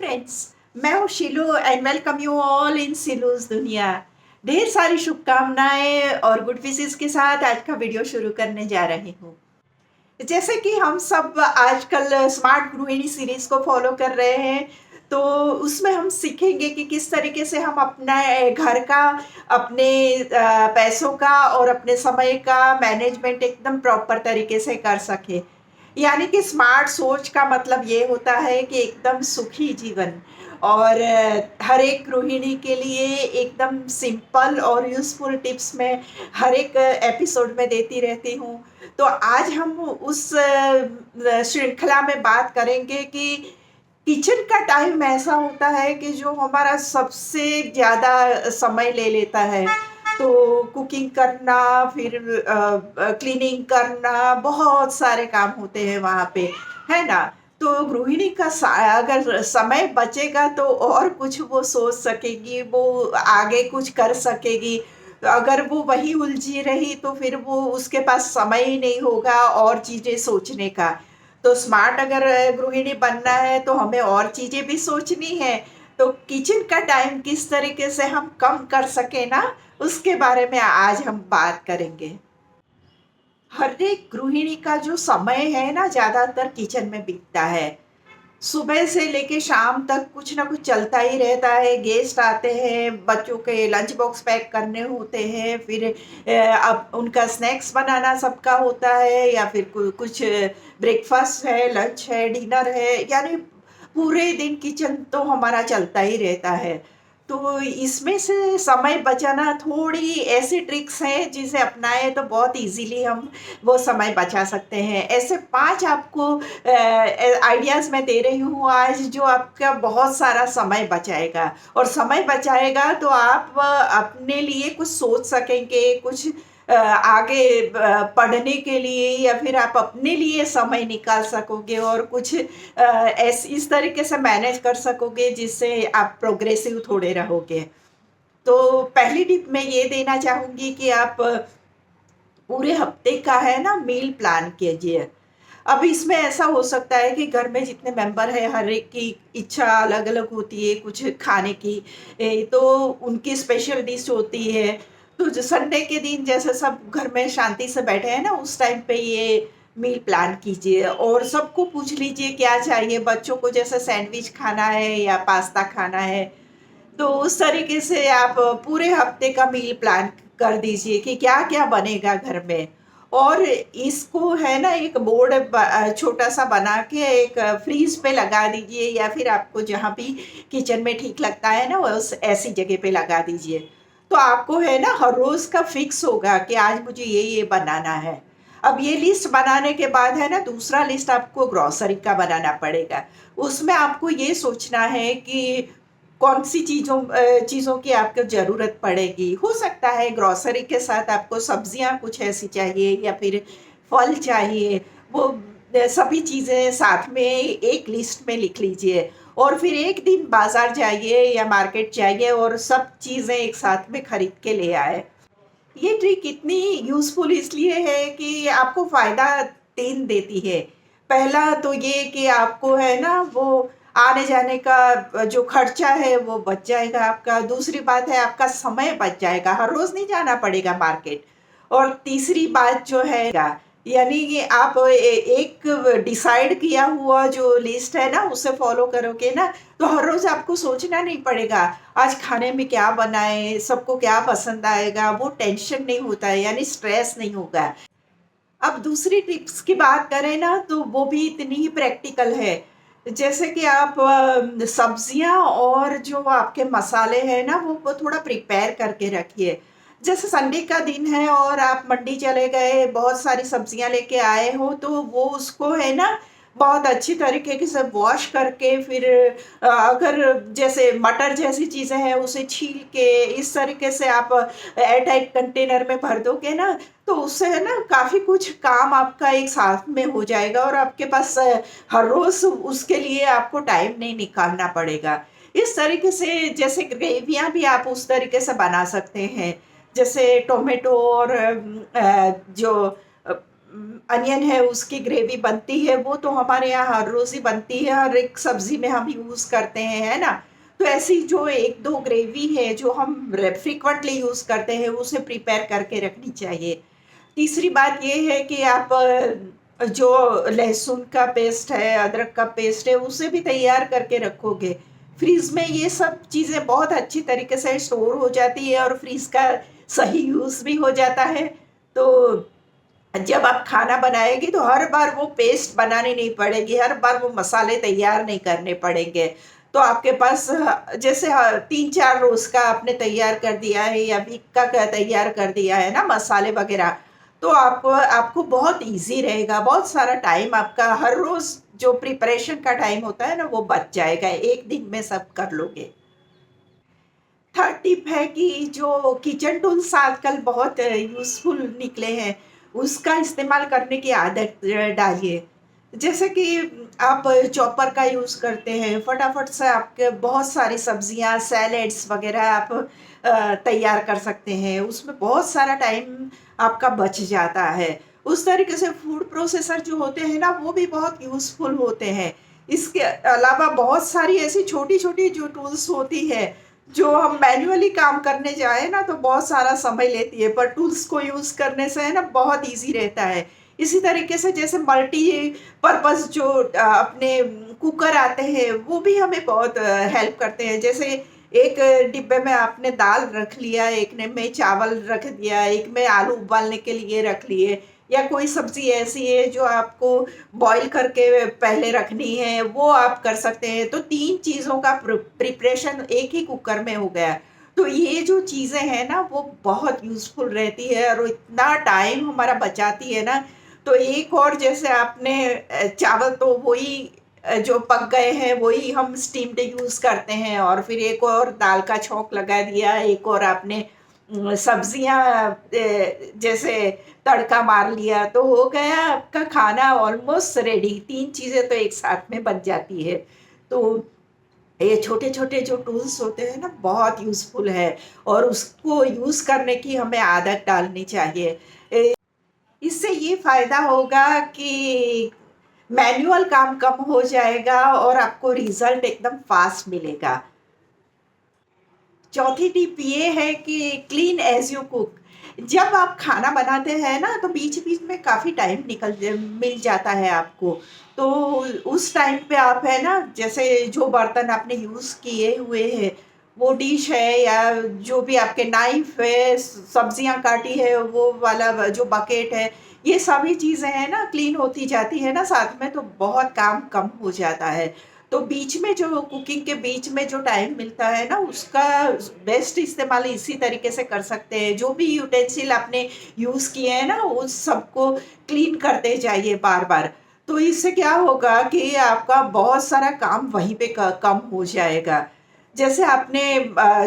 Friends, मैं हूँ Shilu and welcome you all in Shilu's दुनिया। ढेर सारी शुभकामनाएं और गुड विशेस के साथ आज का वीडियो शुरू करने जा रही हूँ। जैसे कि हम सब आजकल स्मार्ट गृहिणी सीरीज को फॉलो कर रहे हैं, तो उसमें हम सीखेंगे कि किस तरीके से हम अपना घर का, अपने पैसों का और अपने समय का मैनेजमेंट एकदम प्रॉपर तरीके से कर सके। यानी कि स्मार्ट सोच का मतलब ये होता है कि एकदम सुखी जीवन। और हर एक गृहिणी के लिए एकदम सिंपल और यूज़फुल टिप्स मैं हर एक एपिसोड में देती रहती हूँ। तो आज हम उस श्रृंखला में बात करेंगे कि किचन का टाइम ऐसा होता है कि जो हमारा सबसे ज़्यादा समय ले लेता है। तो कुकिंग करना, फिर क्लीनिंग करना, बहुत सारे काम होते हैं वहाँ पे, है ना? तो गृहिणी का अगर समय बचेगा तो और कुछ वो सोच सकेगी, वो आगे कुछ कर सकेगी। तो अगर वो वही उलझी रही तो फिर वो उसके पास समय ही नहीं होगा और चीज़ें सोचने का। तो स्मार्ट अगर गृहिणी बनना है तो हमें और चीज़ें भी सोचनी है। तो किचन का टाइम किस तरीके से हम कम कर सकें ना, उसके बारे में आज हम बात करेंगे। हर एक गृहिणी का जो समय है ना, ज़्यादातर किचन में बीतता है। सुबह से लेके शाम तक कुछ ना कुछ चलता ही रहता है। गेस्ट आते हैं, बच्चों के लंच बॉक्स पैक करने होते हैं, फिर अब उनका स्नैक्स बनाना सबका होता है, या फिर कुछ ब्रेकफास्ट है, लंच है, डिनर है, यानी पूरे दिन किचन तो हमारा चलता ही रहता है। तो इसमें से समय बचाना, थोड़ी ऐसी ट्रिक्स हैं जिसे अपनाएं तो बहुत इजीली हम वो समय बचा सकते हैं। ऐसे 5 आपको आइडियाज़ मैं दे रही हूँ आज, जो आपका बहुत सारा समय बचाएगा। और समय बचाएगा तो आप अपने लिए कुछ सोच सकेंगे, कुछ आगे पढ़ने के लिए, या फिर आप अपने लिए समय निकाल सकोगे और कुछ इस तरीके से मैनेज कर सकोगे जिससे आप प्रोग्रेसिव थोड़े रहोगे। तो पहली टिप मैं ये देना चाहूँगी कि आप पूरे हफ्ते का है ना मील प्लान कीजिए। अब इसमें ऐसा हो सकता है कि घर में जितने मेंबर हैं, हर एक की इच्छा अलग-अलग होती है कुछ खाने की। तो उनकी स्पेशल डिश होती है। तो जो संडे के दिन जैसे सब घर में शांति से बैठे हैं ना, उस टाइम पे ये मील प्लान कीजिए और सबको पूछ लीजिए क्या चाहिए। बच्चों को जैसे सैंडविच खाना है या पास्ता खाना है, तो उस तरीके से आप पूरे हफ्ते का मील प्लान कर दीजिए कि क्या-क्या बनेगा घर में। और इसको है ना एक बोर्ड छोटा-सा बना के एक फ्रीज़ पे लगा दीजिए, या फिर आपको जहाँ भी किचन में ठीक लगता है ना, उस ऐसी जगह पे लगा दीजिए। तो आपको है ना हर रोज़ का फिक्स होगा कि आज मुझे ये बनाना है। अब ये लिस्ट बनाने के बाद है ना, दूसरा लिस्ट आपको ग्रोसरी का बनाना पड़ेगा। उसमें आपको ये सोचना है कि कौन-सी चीज़ों की आपको ज़रूरत पड़ेगी। हो सकता है ग्रोसरी के साथ आपको सब्जियाँ कुछ ऐसी चाहिए, या फिर फल चाहिए। वो सभी चीज़ें साथ में एक लिस्ट में लिख लीजिए और फिर एक दिन बाज़ार जाइए या मार्केट जाइए और सब चीज़ें एक साथ में खरीद के ले आएँ। ये ट्रिक इतनी यूज़फुल इसलिए है कि आपको फ़ायदा 3 देती है। पहला तो ये कि आपको है ना वो आने-जाने का जो खर्चा है वो बच जाएगा आपका। दूसरी बात है, आपका समय बच जाएगा, हर रोज़ नहीं जाना पड़ेगा मार्केट। और तीसरी बात जो है, यानी कि आप एक डिसाइड किया हुआ जो लिस्ट है ना, उसे फ़ॉलो करोगे ना, तो हर रोज़ आपको सोचना नहीं पड़ेगा, आज खाने में क्या बनाएँ, सबको क्या पसंद आएगा, वो टेंशन नहीं होता है, यानी स्ट्रेस नहीं होगा। अब दूसरी टिप्स की बात करें ना, तो वो भी इतनी ही प्रैक्टिकल है। जैसे कि आप सब्जियाँ और जो आपके मसाले हैं ना, वो थोड़ा प्रिपेयर करके रखिए। जैसे संडे का दिन है और आप मंडी चले गए, बहुत सारी सब्जियाँ लेके आए हो, तो वो उसको है ना बहुत अच्छी तरीके के से वॉश करके, फिर अगर जैसे मटर जैसी चीज़ें हैं उसे छील के इस तरीके से आप एयर टाइट कंटेनर में भर दोगे ना, तो उससे है ना काफ़ी कुछ काम आपका एक साथ में हो जाएगा और आपके पास हर रोज़ उसके लिए आपको टाइम नहीं निकालना पड़ेगा। इस तरीके से जैसे ग्रेवियाँ भी आप उस तरीके से बना सकते हैं। जैसे टोमेटो और जो अनियन है उसकी ग्रेवी बनती है, वो तो हमारे यहाँ हर रोज़ ही बनती है, हर एक सब्ज़ी में हम यूज़ करते हैं, है ना? तो ऐसी जो 1-2 ग्रेवी है जो हम फ्रीक्वेंटली यूज़ करते हैं, उसे प्रिपेयर करके रखनी चाहिए। तीसरी बात ये है कि आप जो लहसुन का पेस्ट है, अदरक का पेस्ट है, उसे भी तैयार करके रखोगे। फ्रीज़ में ये सब चीज़ें बहुत अच्छी तरीके से स्टोर हो जाती है और फ्रीज़ का सही यूज़ भी हो जाता है। तो जब आप खाना बनाएँगी तो हर बार वो पेस्ट बनानी नहीं पड़ेगी, हर बार वो मसाले तैयार नहीं करने पड़ेंगे। तो आपके पास जैसे 3-4 रोज़ का आपने तैयार कर दिया है या वीक का तैयार कर दिया है ना मसाले वग़ैरह, तो आपको आपको बहुत ईज़ी रहेगा, बहुत सारा टाइम आपका हर रोज़ जो प्रिपरेशन का टाइम होता है ना, वो बच जाएगा, 1 दिन में सब कर लोगे। थर्ड टिप है कि जो किचन टूल्स आजकल बहुत यूज़फुल निकले हैं, उसका इस्तेमाल करने की आदत डालिए। जैसे कि आप चॉपर का यूज़ करते हैं, फटाफट से आपके बहुत सारी सब्जियाँ, सैलेड्स वग़ैरह आप तैयार कर सकते हैं। उसमें बहुत सारा टाइम आपका बच जाता है। उस तरीके से फूड प्रोसेसर जो होते हैं ना, वो भी बहुत यूज़फुल होते हैं। इसके अलावा बहुत सारी ऐसी छोटी-छोटी जो टूल्स होती है, जो हम मैन्युअली काम करने जाएँ ना तो बहुत सारा समय लेती है, पर टूल्स को यूज़ करने से है ना बहुत ईज़ी रहता है। इसी तरीके से जैसे मल्टी पर्पज़ जो अपने कुकर आते हैं, वो भी हमें बहुत हेल्प करते हैं। जैसे एक डिब्बे में आपने दाल रख लिया, एक ने में चावल रख दिया, एक में आलू उबालने के लिए रख लिए, या कोई सब्ज़ी ऐसी है जो आपको बॉयल करके पहले रखनी है, वो आप कर सकते हैं। तो 3 चीज़ों का प्रिपरेशन एक ही कुकर में हो गया। तो ये जो चीज़ें हैं ना, वो बहुत यूज़फुल रहती है और वो इतना टाइम हमारा बचाती है ना। तो एक और जैसे आपने चावल तो वही जो पक गए हैं, वही हम स्टीम्ड यूज़ करते हैं, और फिर एक और दाल का छौंक लगा दिया, एक और आपने सब्जियाँ जैसे तड़का मार लिया, तो हो गया आपका खाना ऑलमोस्ट रेडी। 3 चीज़ें तो एक साथ में बन जाती है। तो ये छोटे-छोटे जो टूल्स होते हैं ना, बहुत यूज़फुल है और उसको यूज़ करने की हमें आदत डालनी चाहिए। इससे ये फ़ायदा होगा कि मैनुअल काम कम हो जाएगा और आपको रिज़ल्ट एकदम फ़ास्ट मिलेगा। चौथी टिप ये है कि क्लीन एज़ यू कुक। जब आप खाना बनाते हैं ना, तो बीच-बीच में काफ़ी टाइम मिल जाता है आपको। तो उस टाइम पे आप है ना, जैसे जो बर्तन आपने यूज़ किए हुए हैं, वो डिश है या जो भी आपके नाइफ़ है, सब्जियाँ काटी है, वो वाला जो बकेट है, ये सभी चीज़ें हैं ना क्लीन होती जाती है ना साथ में, तो बहुत काम कम हो जाता है। तो बीच में जो कुकिंग के बीच में जो टाइम मिलता है ना, उसका बेस्ट इस्तेमाल इसी तरीके से कर सकते हैं। जो भी यूटेंसिल आपने यूज़ किए हैं ना, उस सबको क्लीन करते जाइए बार-बार। तो इससे क्या होगा कि आपका बहुत सारा काम वहीं पे क कम हो जाएगा। जैसे आपने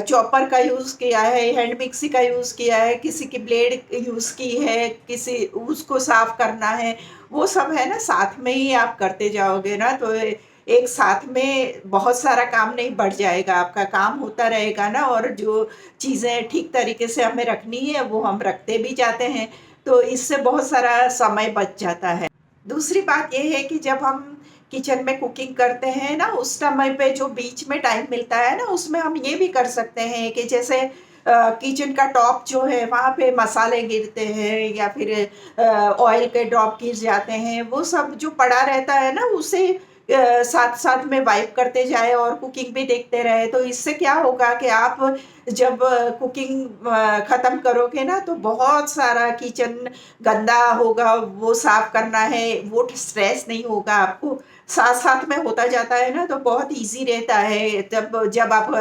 चॉपर का यूज़ किया है, हैंड मिक्सी का यूज़ किया है, किसी की ब्लेड यूज़ की है, किसी उसको साफ करना है, वो सब है ना साथ में ही आप करते जाओगे ना, तो एक साथ में बहुत सारा काम नहीं बढ़ जाएगा, आपका काम होता रहेगा ना, और जो चीज़ें ठीक तरीके से हमें रखनी है, वो हम रखते भी जाते हैं, तो इससे बहुत सारा समय बच जाता है। दूसरी बात ये है कि जब हम किचन में कुकिंग करते हैं ना, उस समय पे जो बीच में टाइम मिलता है ना, उसमें हम ये भी कर सकते हैं कि जैसे किचन का टॉप जो है, वहाँ पे मसाले गिरते हैं या फिर ऑयल के ड्रॉप गिर जाते हैं, वो सब जो पड़ा रहता है ना, उसे साथ-साथ में वाइप करते जाएँ और कुकिंग भी देखते रहें। तो इससे क्या होगा कि आप जब कुकिंग खत्म करोगे ना, तो बहुत सारा किचन गंदा होगा, वो साफ करना है, वो स्ट्रेस नहीं होगा आपको। साथ-साथ में होता जाता है ना, तो बहुत ईज़ी रहता है। तब जब आप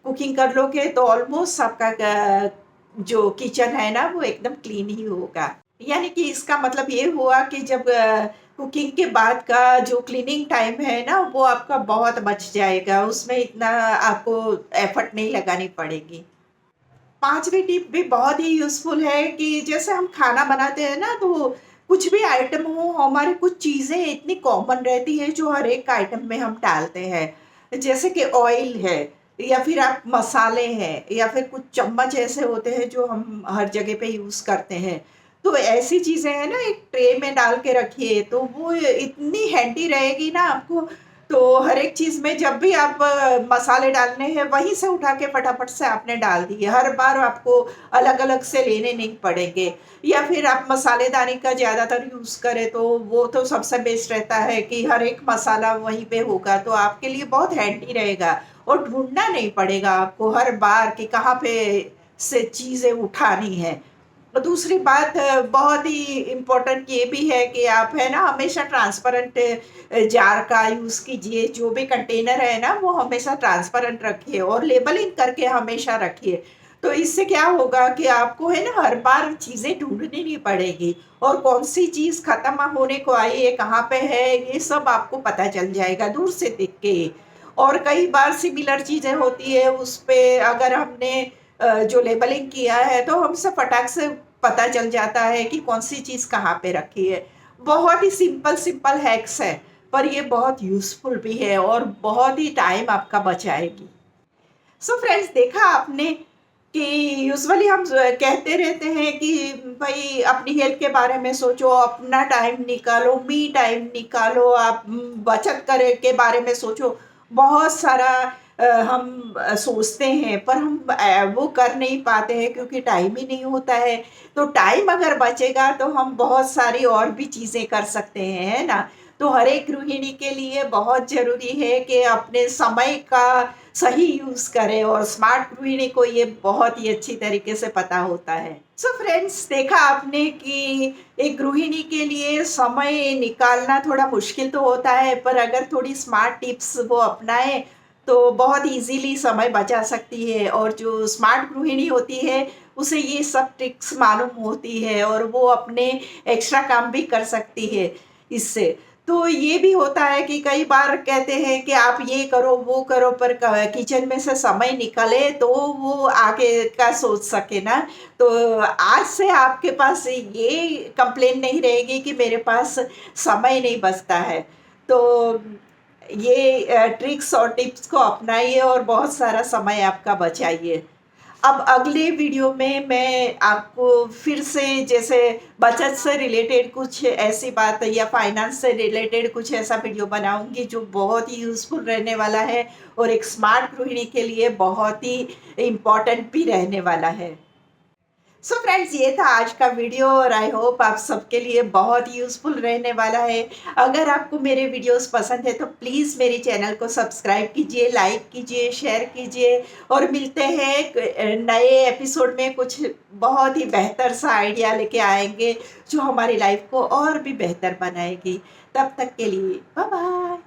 कुकिंग कर लोगे तो ऑलमोस्ट आपका जो किचन है ना, वो एकदम क्लीन ही होगा। यानी कि इसका मतलब ये हुआ कि जब कुकिंग के बाद का जो क्लीनिंग टाइम है ना, वो आपका बहुत बच जाएगा, उसमें इतना आपको एफर्ट नहीं लगानी पड़ेगी। 5वीं टिप भी बहुत ही यूज़फुल है कि जैसे हम खाना बनाते हैं ना, तो कुछ भी आइटम हो, हमारी कुछ चीज़ें इतनी कॉमन रहती हैं जो हर एक आइटम में हम डालते हैं। जैसे कि ऑयल है, या फिर आप मसाले हैं, या फिर कुछ चम्मच ऐसे होते हैं जो हम हर जगह पे यूज़ करते हैं। तो ऐसी चीज़ें हैं ना, एक ट्रे में डाल के रखिए, तो वो इतनी हैंडी रहेगी ना आपको। तो हर एक चीज़ में जब भी आप मसाले डालने हैं, वहीं से उठा के फटाफट से आपने डाल दिए। हर बार आपको अलग-अलग से लेने नहीं पड़ेंगे। या फिर आप मसालेदानी का ज़्यादातर यूज़ करें, तो वो तो सबसे बेस्ट रहता है कि हर एक मसाला वहीं पे होगा, तो आपके लिए बहुत हैंडी रहेगा और ढूँढना नहीं पड़ेगा आपको हर बार कि कहाँ पे से चीज़ें उठानी है। और दूसरी बात बहुत ही इम्पोर्टेंट ये भी है कि आप है ना, हमेशा ट्रांसपेरेंट जार का यूज़ कीजिए। जो भी कंटेनर है ना, वो हमेशा ट्रांसपेरेंट रखिए और लेबलिंग करके हमेशा रखिए। तो इससे क्या होगा कि आपको है ना, हर बार चीज़ें ढूँढनी नहीं पड़ेगी और कौन-सी चीज़ खत्म होने को आई है, कहाँ पे है, ये सब आपको पता चल जाएगा दूर से देख के ही। और कई बार सिमिलर चीज़ें होती है, उस पे अगर हमने जो लेबलिंग किया है, तो हमसे फटाक से पता चल जाता है कि कौन-सी चीज़ कहाँ पे रखी है। बहुत ही सिंपल हैक्स है, पर ये बहुत यूज़फुल भी है और बहुत ही टाइम आपका बचाएगी। सो फ्रेंड्स, देखा आपने कि यूजुअली हम कहते रहते हैं कि भाई अपनी हेल्थ के बारे में सोचो, अपना टाइम निकालो, मी टाइम निकालो, आप बचत करे के बारे में सोचो। बहुत सारा हम सोचते हैं, पर हम वो कर नहीं पाते हैं क्योंकि टाइम ही नहीं होता है। तो टाइम अगर बचेगा तो हम बहुत सारी और भी चीज़ें कर सकते हैं, है ना? तो हर एक गृहिणी के लिए बहुत ज़रूरी है कि अपने समय का सही यूज़ करें और स्मार्ट गृहिणी को ये बहुत ही अच्छी तरीके से पता होता है। सो फ्रेंड्स, देखा आपने कि एक गृहिणी के लिए समय निकालना थोड़ा मुश्किल तो होता है, पर अगर थोड़ी स्मार्ट टिप्स वो अपनाएँ, तो बहुत ईज़िली समय बचा सकती है और जो स्मार्ट गृहिणी होती है, उसे ये सब ट्रिक्स मालूम होती है और वो अपने एक्स्ट्रा काम भी कर सकती है इससे। तो ये भी होता है कि कई बार कहते हैं कि आप ये करो, वो करो, पर क किचन में से समय निकले तो वो आगे का सोच सके ना। तो आज से आपके पास ये कंप्लेन नहीं रहेगी कि मेरे पास समय नहीं बचता है। तो ये ट्रिक्स और टिप्स को अपनाइए और बहुत सारा समय आपका बचाइए। अब अगले वीडियो में मैं आपको फिर से जैसे बचत से रिलेटेड कुछ ऐसी बात या फाइनेंस से रिलेटेड कुछ ऐसा वीडियो बनाऊंगी जो बहुत ही यूज़फुल रहने वाला है और एक स्मार्ट गृहिणी के लिए बहुत ही इम्पोर्टेंट भी रहने वाला है। सो फ्रेंड्स, ये था आज का वीडियो और आई होप आप सबके लिए बहुत यूज़फुल रहने वाला है। अगर आपको मेरे वीडियोस पसंद है तो प्लीज़ मेरे चैनल को सब्सक्राइब कीजिए, लाइक कीजिए, शेयर कीजिए और मिलते हैं एक नए एपिसोड में। कुछ बहुत ही बेहतर सा आइडिया लेके आएंगे जो हमारी लाइफ को और भी बेहतर बनाएगी। तब तक के लिए बाय बाय।